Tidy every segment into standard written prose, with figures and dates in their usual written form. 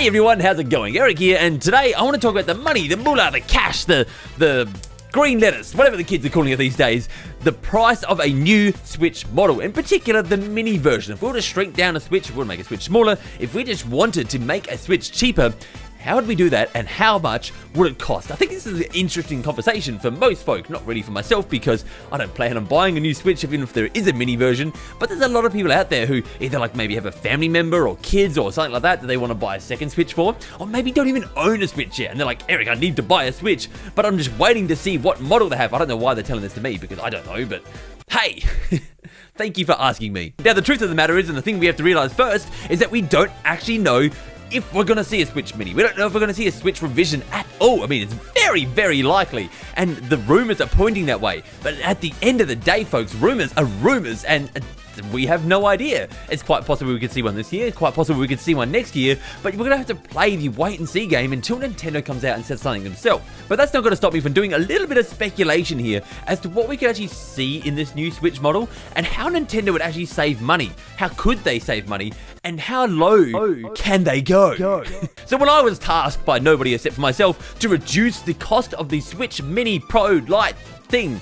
Hey everyone, how's it going? Eric here, and today I want to talk about the money, the moolah, the cash, the green lettuce, whatever the kids are calling it these days, the price of a new Switch model, in particular the mini version. If we were to shrink down a Switch, if we were to make a Switch smaller, if we just wanted to make a Switch cheaper, how would we do that, and how much would it cost? I think this is an interesting conversation for most folk, not really for myself, because I don't plan on buying a new Switch even if there is a mini version, but there's a lot of people out there who either like maybe have a family member or kids or something like that they want to buy a second Switch for, or maybe don't even own a Switch yet, and they're like, Eric, I need to buy a Switch, but I'm just waiting to see what model they have. I don't know why they're telling this to me, because I don't know, but hey, thank you for asking me. Now, the truth of the matter is, and the thing we have to realize first, is that we don't actually know if we're going to see a Switch Mini. We don't know if we're going to see a Switch revision at all. I mean, it's very, very likely, and the rumors are pointing that way. But at the end of the day, folks, rumors are rumors, and we have no idea. It's quite possible we could see one this year, quite possible we could see one next year, but we're going to have to play the wait-and-see game until Nintendo comes out and says something themselves. But that's not going to stop me from doing a little bit of speculation here as to what we could actually see in this new Switch model, and how Nintendo would actually save money. How could they save money? And how low can they go? So when I was tasked by nobody except for myself to reduce the cost of the Switch Mini Pro Lite thing,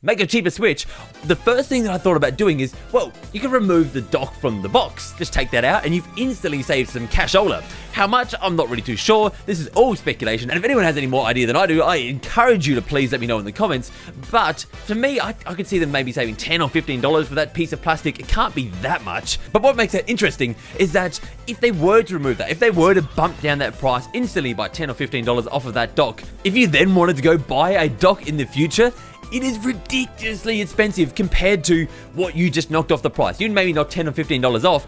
make a cheaper Switch, the first thing that I thought about doing is, well, you can remove the dock from the box. Just take that out and you've instantly saved some cashola. How much? I'm not really too sure. This is all speculation, and if anyone has any more idea than I do, I encourage you to please let me know in the comments. But for me, I could see them maybe saving $10 or $15 for that piece of plastic. It can't be that much. But what makes that interesting is that if they were to remove that, if they were to bump down that price instantly by $10 or $15 off of that dock, if you then wanted to go buy a dock in the future, it is ridiculously expensive compared to what you just knocked off the price. You maybe knock $10 or $15 off.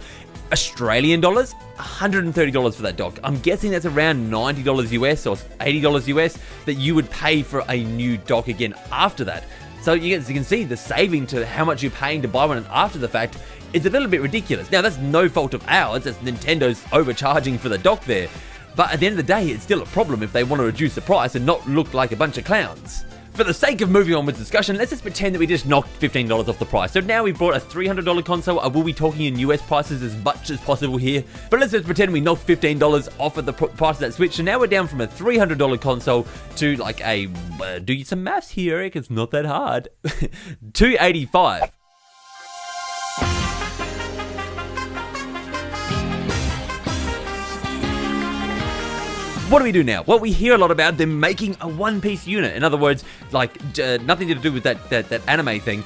Australian dollars, $130 for that dock. I'm guessing that's around $90 US or $80 US that you would pay for a new dock again after that. So you can see the saving to how much you're paying to buy one after the fact is a little bit ridiculous. Now, that's no fault of ours. That's Nintendo's overcharging for the dock there. But at the end of the day, it's still a problem if they want to reduce the price and not look like a bunch of clowns. For the sake of moving on with discussion, let's just pretend that we just knocked $15 off the price. So now we've bought a $300 console. I will be talking in US prices as much as possible here, but let's just pretend we knocked $15 off of the price of that Switch. So now we're down from a $300 console to like a, do some maths here, Eric, it's not that hard, $285. What do we do now? Well, we hear a lot about them making a one-piece unit. In other words, like nothing to do with that anime thing.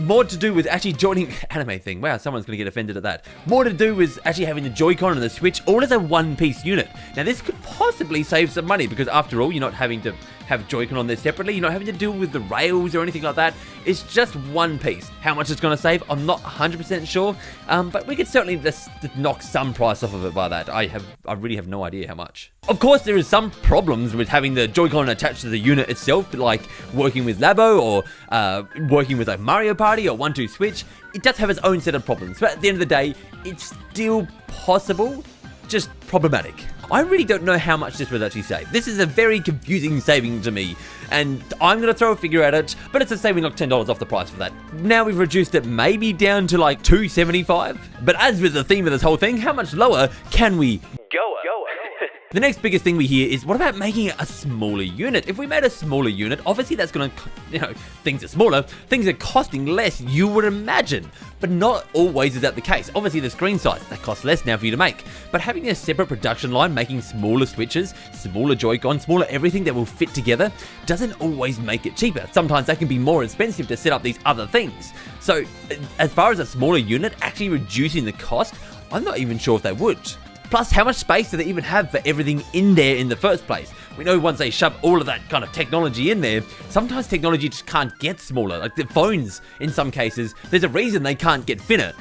More to do with actually joining anime thing. Wow, someone's going to get offended at that. More to do with actually having the Joy-Con and the Switch all as a one-piece unit. Now, this could possibly save some money because, after all, you're not having to have Joy-Con on there separately. You're not having to deal with the rails or anything like that. It's just one piece. How much it's going to save, I'm not 100% sure. But we could certainly just knock some price off of it by that. I really have no idea how much. Of course, there is some problems with having the Joy-Con attached to the unit itself, like working with Labo or working with like Mario Party or 1-2 Switch. It does have its own set of problems, but at the end of the day, it's still possible, just problematic. I really don't know how much this would actually save. This is a very confusing saving to me, and I'm going to throw a figure at it, but it's a saving like $10 off the price for that. Now we've reduced it maybe down to like $275, but as with the theme of this whole thing, how much lower can we go? The next biggest thing we hear is, what about making it a smaller unit? If we made a smaller unit, obviously that's going to, things are smaller, things are costing less, you would imagine. But not always is that the case. Obviously the screen size, that costs less now for you to make. But having a separate production line, making smaller Switches, smaller Joy-Con, smaller everything that will fit together, doesn't always make it cheaper. Sometimes that can be more expensive to set up these other things. So as far as a smaller unit actually reducing the cost, I'm not even sure if they would. Plus, how much space do they even have for everything in there in the first place? We know once they shove all of that kind of technology in there, sometimes technology just can't get smaller. Like the phones, in some cases, there's a reason they can't get thinner.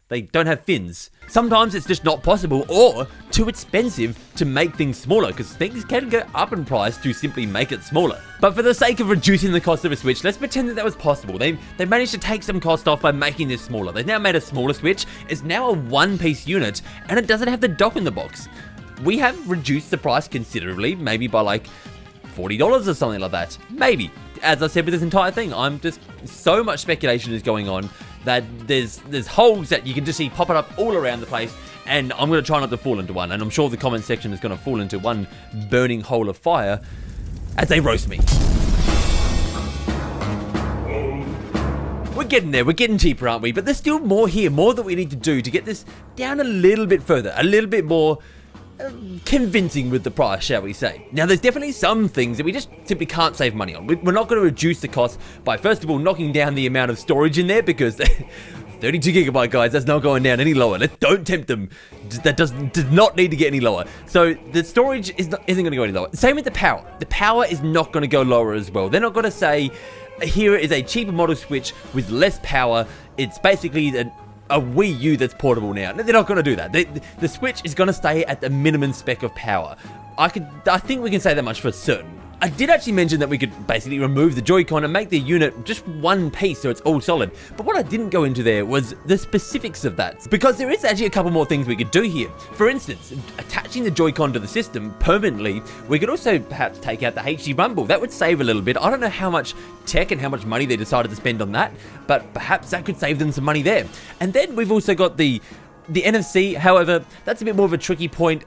They don't have fins. Sometimes it's just not possible or too expensive to make things smaller, because things can go up in price to simply make it smaller. But for the sake of reducing the cost of a Switch, let's pretend that was possible. They managed to take some cost off by making this smaller. They've now made a smaller Switch. It's now a one-piece unit, and it doesn't have the dock in the box. We have reduced the price considerably, maybe by like $40 or something like that. Maybe. As I said with this entire thing, so much speculation is going on. that there's holes that you can just see popping up all around the place, and I'm going to try not to fall into one, and I'm sure the comment section is going to fall into one burning hole of fire as they roast me. We're getting there, we're getting cheaper, aren't we? But there's still more here, more that we need to do to get this down a little bit further, a little bit more convincing with the price, shall we say. Now, there's definitely some things that we just simply can't save money on. We're not going to reduce the cost by, first of all, knocking down the amount of storage in there, because 32 gigabyte, guys, that's not going down any lower. Don't tempt them. That does not need to get any lower. So the storage isn't going to go any lower. Same with the power. The power is not going to go lower as well. They're not going to say, here is a cheaper model Switch with less power. It's basically a Wii U that's portable now. No, they're not going to do that. The Switch is going to stay at the minimum spec of power. I think we can say that much for certain. I did actually mention that we could basically remove the Joy-Con and make the unit just one piece so it's all solid. But what I didn't go into there was the specifics of that, because there is actually a couple more things we could do here. For instance, attaching the Joy-Con to the system permanently, we could also perhaps take out the HD rumble. That would save a little bit. I don't know how much tech and how much money they decided to spend on that, but perhaps that could save them some money there. And then we've also got the NFC, however, that's a bit more of a tricky point.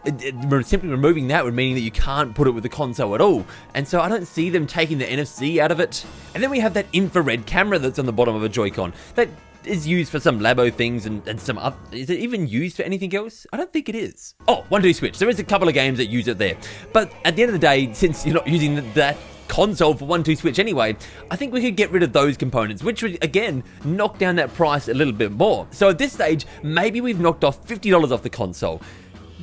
Simply removing that would mean that you can't put it with the console at all. And so I don't see them taking the NFC out of it. And then we have that infrared camera that's on the bottom of a Joy-Con. That is used for some Labo things and some other... Is it even used for anything else? I don't think it is. Oh, 1-2 Switch. There is a couple of games that use it there. But at the end of the day, since you're not using that console for 1-2 Switch anyway, I think we could get rid of those components, which would again knock down that price a little bit more. So at this stage, maybe we've knocked off $50 off the console.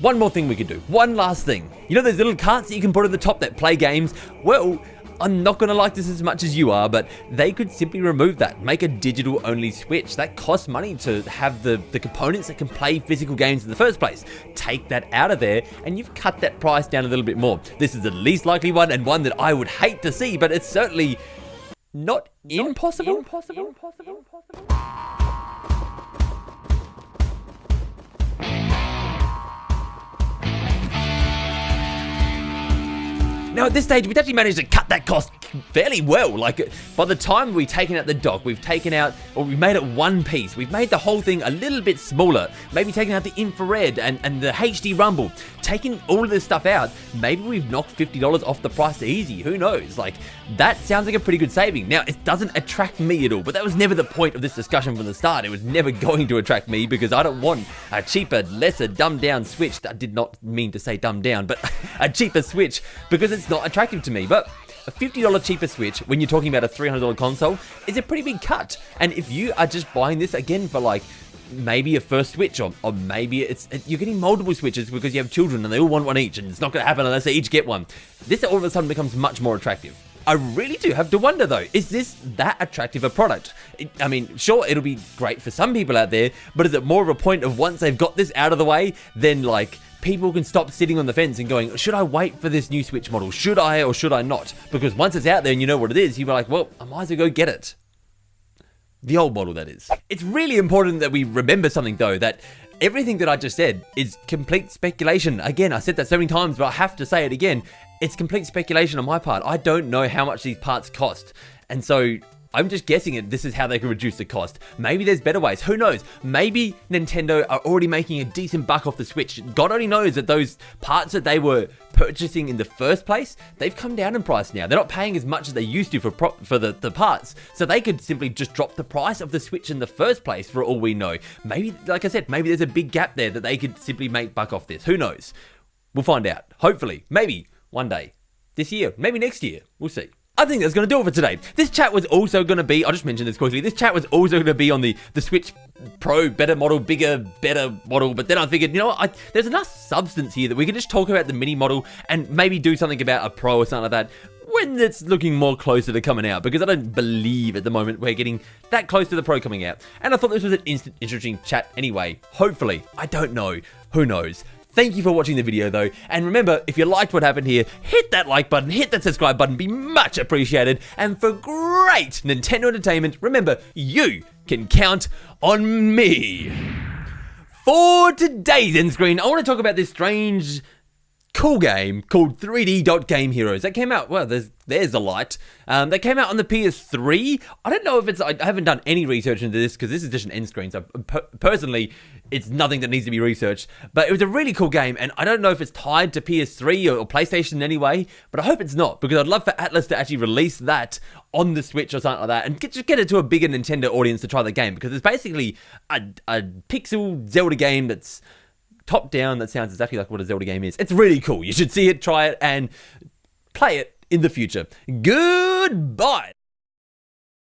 One more thing we could do, one last thing. You know those little carts that you can put at the top that play games? Well, I'm not going to like this as much as you are, but they could simply remove that, make a digital only Switch. That costs money to have the components that can play physical games in the first place. Take that out of there and you've cut that price down a little bit more. This is the least likely one, and one that I would hate to see, but it's certainly not impossible. Now at this stage, we've actually managed to cut that cost fairly well. Like, by the time we've taken out the dock, we've taken out, or we've made it one piece. We've made the whole thing a little bit smaller. Maybe taken out the infrared and the HD rumble. Taking all of this stuff out, maybe we've knocked $50 off the price easy. Who knows? Like, that sounds like a pretty good saving. Now, it doesn't attract me at all, but that was never the point of this discussion from the start. It was never going to attract me because I don't want a cheaper, lesser, dumbed down Switch. I did not mean to say dumbed down, but a cheaper Switch because it's not attractive to me. But a $50 cheaper Switch, when you're talking about a $300 console, is a pretty big cut. And if you are just buying this again for like maybe a first Switch, or maybe you're getting multiple Switches because you have children and they all want one each, and it's not going to happen unless they each get one, this all of a sudden becomes much more attractive. I really do have to wonder though, is this that attractive a product? I mean, sure, it'll be great for some people out there, but is it more of a point of once they've got this out of the way, then like people can stop sitting on the fence and going, should I wait for this new Switch model? Should I or should I not? Because once it's out there and you know what it is, you're like, well, I might as well go get it. The old model, that is. It's really important that we remember something though, that everything that I just said is complete speculation. Again, I said that so many times, but I have to say it again. It's complete speculation on my part. I don't know how much these parts cost. And so I'm just guessing it. This is how they can reduce the cost. Maybe there's better ways. Who knows? Maybe Nintendo are already making a decent buck off the Switch. God only knows that those parts that they were purchasing in the first place, they've come down in price now. They're not paying as much as they used to for the parts. So they could simply just drop the price of the Switch in the first place for all we know. Maybe, like I said, maybe there's a big gap there that they could simply make buck off this. Who knows? We'll find out. Hopefully. Maybe. One day. This year. Maybe next year. We'll see. I think that's going to do it for today. This chat was also going to be, I'll just mention this quickly, this chat was also going to be on the Switch Pro, better model, bigger, better model, but then I figured, you know what, there's enough substance here that we can just talk about the mini model and maybe do something about a Pro or something like that when it's looking more closer to coming out, because I don't believe at the moment we're getting that close to the Pro coming out. And I thought this was an interesting chat anyway. Hopefully. I don't know. Who knows? Thank you for watching the video though, and remember, if you liked what happened here, hit that like button, hit that subscribe button, be much appreciated, and for great Nintendo entertainment, remember, you can count on me. For today's end screen, I want to talk about this strange cool game called 3D Game Heroes that came out. Well, there's the light. That came out on the PS3. I don't know if it's. I haven't done any research into this because this is just an end screen. So personally, it's nothing that needs to be researched. But it was a really cool game, and I don't know if it's tied to PS3 or PlayStation in any way. But I hope it's not, because I'd love for Atlas to actually release that on the Switch or something like that, and just get it to a bigger Nintendo audience to try the game, because it's basically a pixel Zelda game that's top down, that sounds exactly like what a Zelda game is. It's really cool. You should see it, try it, and play it in the future. Goodbye.